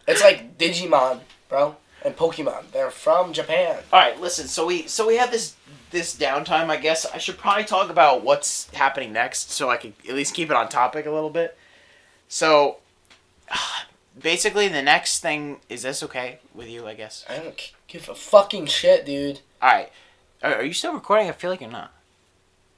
It's like Digimon, bro, and Pokemon. They're from Japan. All right, listen. So we have this downtime. I guess I should probably talk about what's happening next, so I can at least keep it on topic a little bit. So, basically, the next thing is this okay with you? I guess. I don't give a fucking shit, dude. All right. Are you still recording? I feel like you're not.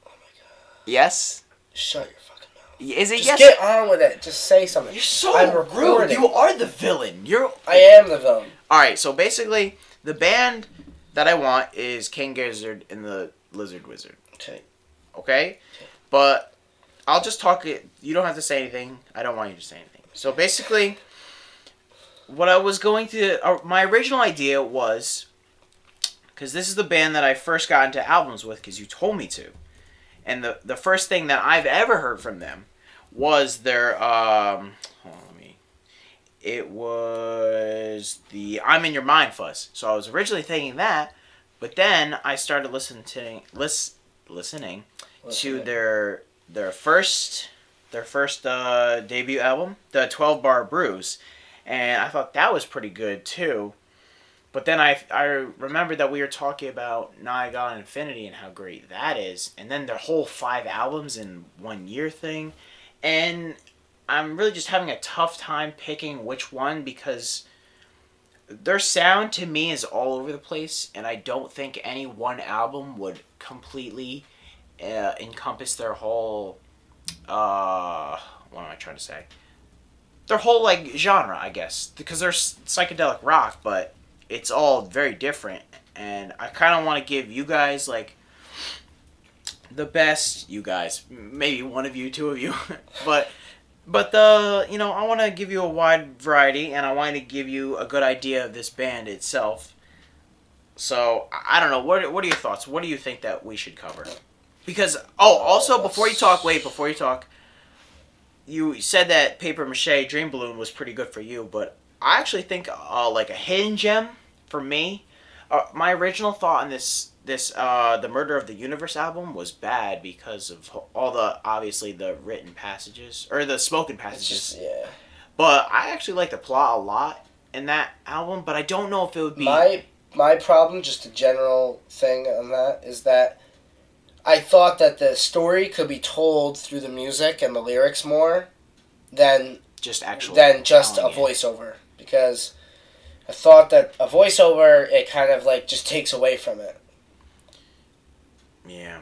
Oh my god. Yes. Shut your fucking mouth. Is it Just yes? get on with it. Just say something. You're so I'm rude. recording. You are the villain. I am the villain. All right. So basically, the band that I want is King Gizzard and the Lizard Wizard. Okay. Okay? But I'll just talk it. You don't have to say anything. I don't want you to say anything. So basically, what I was going to... my original idea was... Because this is the band that I first got into albums with because you told me to. And the first thing that I've ever heard from them was their... It was the I'm in Your Mind fuss. So I was originally thinking that, but then I started listening to their first debut album, the 12 Bar Brews, and I thought that was pretty good too. But then I remembered that we were talking about Niagara Infinity and how great that is, and then their whole 5 albums in 1 year thing, and I'm really just having a tough time picking which one because their sound to me is all over the place, and I don't think any one album would completely encompass their whole what am I trying to say? Their whole like genre, I guess, because they're psychedelic rock, but it's all very different, and I kind of want to give you guys like the best. You guys, maybe one of you, two of you, but the I want to give you a wide variety, and I want to give you a good idea of this band itself. So I don't know. What are your thoughts? What do you think that we should cover? Because also before you talk, you said that Paper Mache Dream Balloon was pretty good for you, but I actually think like a hidden gem for me. My original thought on this the Murder of the Universe album was bad because of all the obviously the written passages or the spoken passages. Yeah. But I actually like the plot a lot in that album, but I don't know if it would be my problem. Just a general thing on that is that I thought that the story could be told through the music and the lyrics more than just a voiceover. Because I thought that a voiceover, it kind of like just takes away from it. Yeah.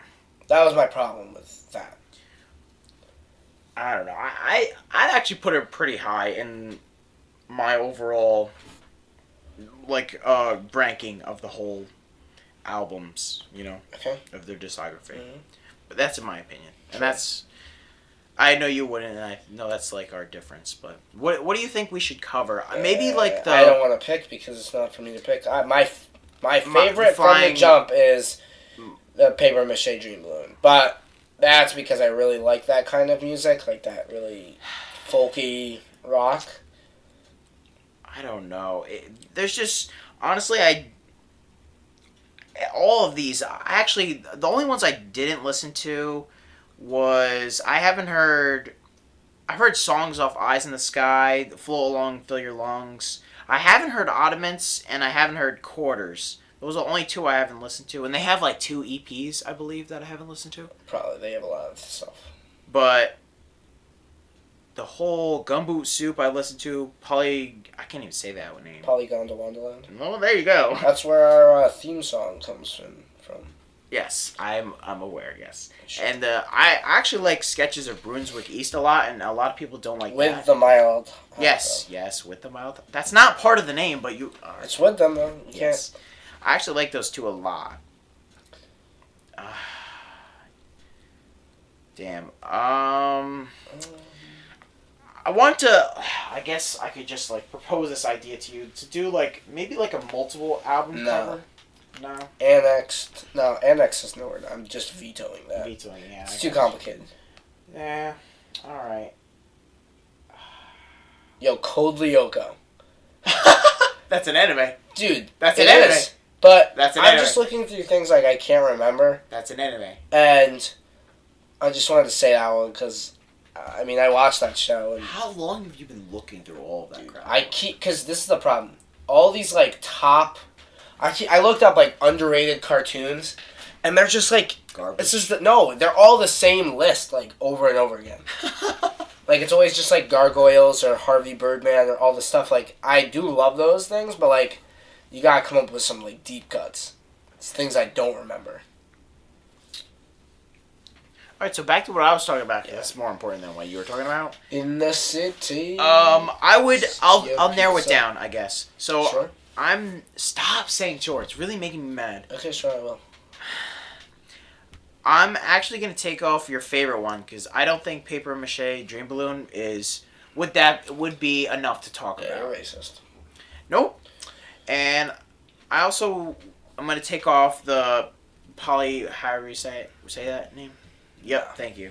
That was my problem with that. I don't know. I'd actually put it pretty high in my overall like ranking of the whole albums, Okay. of their discography. Mm-hmm. But that's in my opinion. Sure. And that's I know you wouldn't, and I know that's like our difference. But what do you think we should cover? Maybe like the I don't want to pick because it's not for me to pick. My favorite from the jump is the Paper Mache Dream Balloon, but that's because I really like that kind of music, like that really folky rock. I don't know. There's just honestly, all of these actually the only ones I didn't listen to was I've heard songs off Eyes in the Sky, Float Along, Fill Your Lungs. I haven't heard Ottomans, and I haven't heard Quarters. Those are the only 2 I haven't listened to, and they have like 2 EPs, I believe, that I haven't listened to. Probably, they have a lot of stuff. But the whole Gumboot Soup I listened to, I can't even say that name. Polygon to Wonderland. Well, there you go. That's where our theme song comes from. Yes, I'm aware, yes. Sure. And I actually like Sketches of Brunswick East a lot, and a lot of people don't like that. With the mild. Yes, with the mild. That's not part of the name, but you are. It's with them, though. You Yes. can't. I actually like those 2 a lot. Damn. I want to. I guess I could just like propose this idea to you to do like maybe like a multiple album cover. No. Annexed. No, annexed is no word. I'm just vetoing that. Vetoing, yeah. It's too complicated. Yeah. All right. Yo, Code Lyoko. That's an anime. Dude, that's an anime. But That's an I'm anime. just looking through things like I can't remember. That's an anime. And I just wanted to say that one because, I watched that show. And how long have you been looking through all of that crap? because this is the problem. All these, like, top... I looked up, like, underrated cartoons, and they're just, like... Garbage. They're all the same list, like, over and over again. Like, it's always just, like, Gargoyles or Harvey Birdman or all this stuff. Like, I do love those things, but, like, you gotta come up with some, like, deep cuts. It's things I don't remember. Alright, so back to what I was talking about. Yeah. That's more important than what you were talking about. In the city. I'll narrow it down, I guess. So, sure. Stop saying sure. It's really making me mad. Okay, sure, I will. I'm actually going to take off your favorite one, because I don't think Paper Mache Dream Balloon would be enough to talk about. You're racist. Nope. And I'm going to take off the however you say that name? Yep, thank you.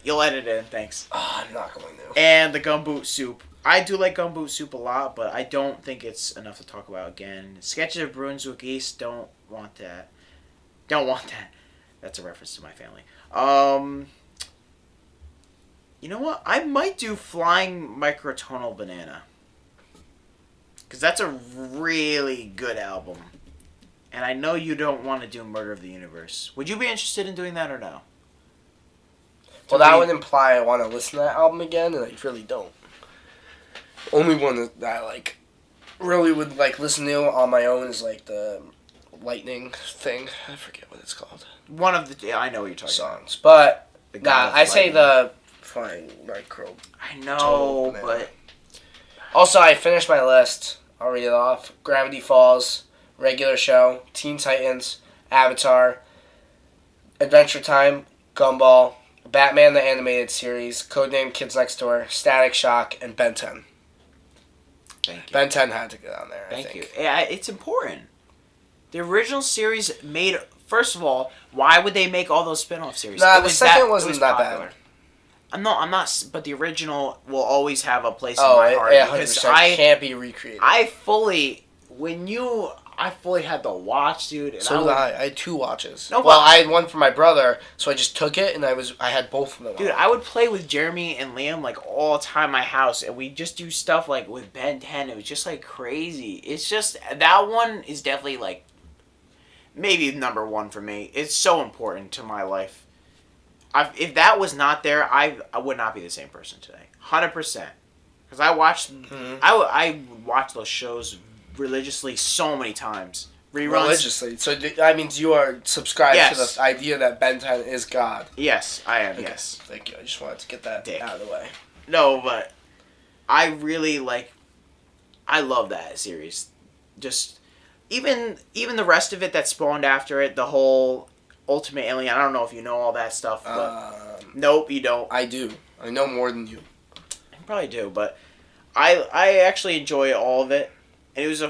You'll edit it in, thanks. I'm not going to. And the Gumboot Soup. I do like Gumboot Soup a lot, but I don't think it's enough to talk about again. Sketches of Brunswick East, don't want that. That's a reference to my family. You know what? I might do Flying Microtonal Banana. Because that's a really good album. And I know you don't want to do Murder of the Universe. Would you be interested in doing that or no? Well, that would imply I want to listen to that album again, and I really don't. Only one that I like really would like listen to on my own is like the Lightning thing. I forget what it's called. One of the I know what you're talking songs, but I say Lightning. the Flying Micro. I know, but also I finished my list. I'll read it off: Gravity Falls, Regular Show, Teen Titans, Avatar, Adventure Time, Gumball, Batman the Animated Series, Codename Kids Next Door, Static Shock, and Ben 10. Thank you. Ben 10 had to get on there, I think. Thank you. Yeah, it's important. The original series made... First of all, why would they make all those spin-off series? Nah, the second wasn't that bad. I'm not... But the original will always have a place in my my heart. Because I can't be recreated. I fully had to watch, dude. And so did I. I had 2 watches. No, well, I had one for my brother, so I just took it, and I had both of them. Dude, I would play with Jeremy and Liam, like, all the time in my house, and we just do stuff, like, with Ben 10. It was just, like, crazy. It's just... That one is definitely, like, maybe number 1 for me. It's so important to my life. If that was not there, I would not be the same person today. 100%. Because I watched... I watched those shows religiously so many times. Reruns. Religiously. So that means you are subscribed to the idea that Ben 10 is God. Yes, I am. Okay. Yes. Thank you. I just wanted to get that out of the way. No, but I really I love that series. Just even the rest of it that spawned after it, the whole Ultimate Alien. I don't know if you know all that stuff, but nope, you don't. I do. I know more than you. I probably do, but I actually enjoy all of it. And it was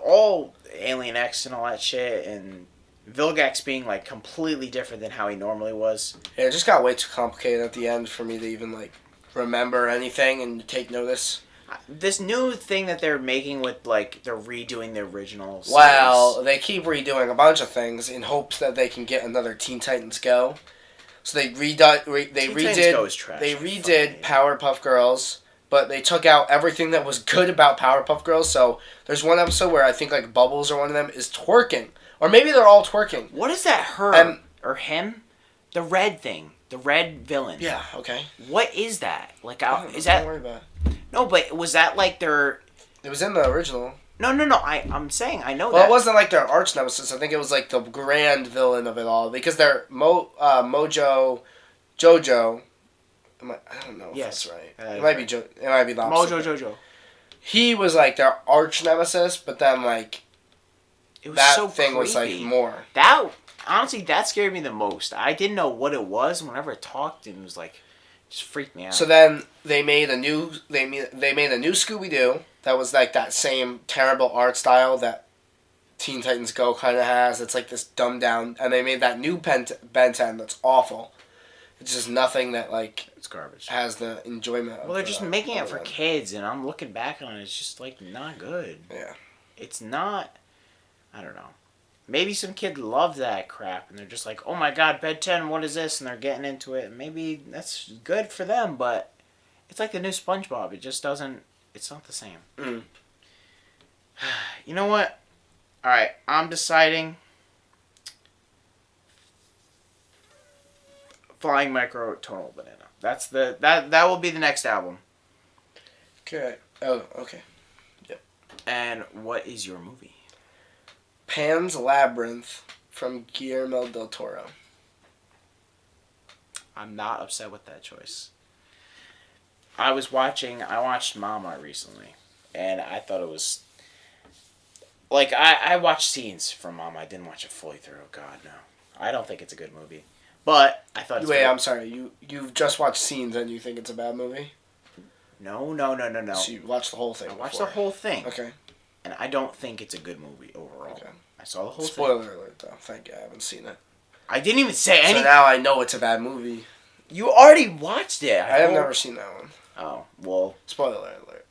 all Alien X and all that shit, and Vilgax being, like, completely different than how he normally was. Yeah, it just got way too complicated at the end for me to even, like, remember anything and take notice. This new thing that they're making with, like, they're redoing the original series. Well, they keep redoing a bunch of things in hopes that they can get another Teen Titans Go. So they redid Powerpuff Girls. But they took out everything that was good about Powerpuff Girls. So there's one episode where I think like Bubbles or one of them is twerking, or maybe they're all twerking. What is that? Her or him? The red thing, the red villain. Yeah. Okay. What is that? Like, is that? Don't worry about it. No, but was that like their? It was in the original. No. I'm saying I know that. Well, it wasn't like their arch nemesis. I think it was like the grand villain of it all because they're Mojo, Jojo. I don't know if that's right. It might be it might be the opposite. Mojo Jojo. He was like their arch nemesis, but then like it was that so thing creepy. was like more. That honestly, that scared me the most. I didn't know what it was whenever it talked, and it was like just freaked me out. So then they made a new Scooby Doo that was like that same terrible art style that Teen Titans Go kind of has. It's like this dumbed down, and they made that new Ben 10 that's awful. It's just nothing that like it's garbage. Has the enjoyment. Well, they're just making it for kids, and I'm looking back on it. It's just like not good. Yeah. It's not. I don't know. Maybe some kid loved that crap, and they're just like, "Oh my God, Ben 10, what is this?" And they're getting into it. And maybe that's good for them, but it's like the new SpongeBob. It just doesn't. It's not the same. Mm. You know what? All right, I'm deciding. Flying Microtonal Banana. That's that will be the next album. Okay. Oh, okay. Yep. And what is your movie? Pan's Labyrinth from Guillermo del Toro. I'm not upset with that choice. I watched Mama recently, and I thought it was like I watched scenes from Mama. I didn't watch it fully through. God no. I don't think it's a good movie. But I thought. Wait, I'm sorry. You've just watched scenes and you think it's a bad movie? No. So you watched the whole thing. I watched the whole thing. Okay. And I don't think it's a good movie overall. Okay. I saw the whole thing. Spoiler alert, though. Thank you. I haven't seen it. I didn't even say anything. So now I know it's a bad movie. You already watched it. I have never seen that one. Oh well. Spoiler alert.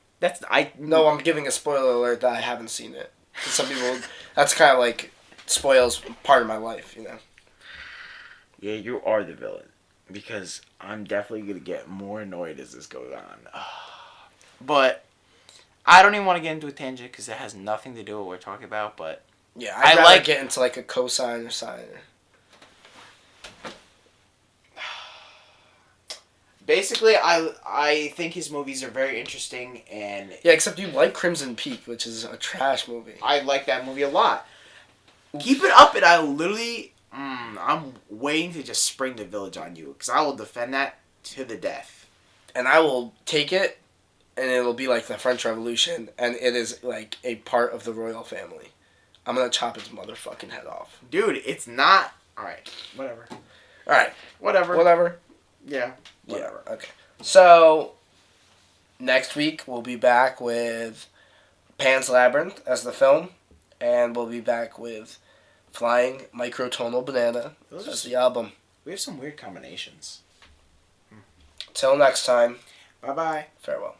No, I'm giving a spoiler alert that I haven't seen it. Some people. That's kind of like spoils part of my life, you know. Yeah, you are the villain. Because I'm definitely going to get more annoyed as this goes on. But I don't even want to get into a tangent because it has nothing to do with what we're talking about, but... Yeah, I'd rather get into like a cosine or sine. Basically, I think his movies are very interesting, and... Yeah, except you like Crimson Peak, which is a trash movie. I like that movie a lot. Keep it up, and I literally... I'm waiting to just spring the village on you, because I will defend that to the death. And I will take it, and it'll be like the French Revolution, and it is like a part of the royal family. I'm gonna chop his motherfucking head off. Dude, it's not... Alright, whatever. Alright. Whatever. Yeah. Whatever. Yeah, okay. So, next week we'll be back with Pan's Labyrinth as the film, and we'll be back with Flying Microtonal Banana as the album. We have some weird combinations. Till next time. Bye-bye. Farewell.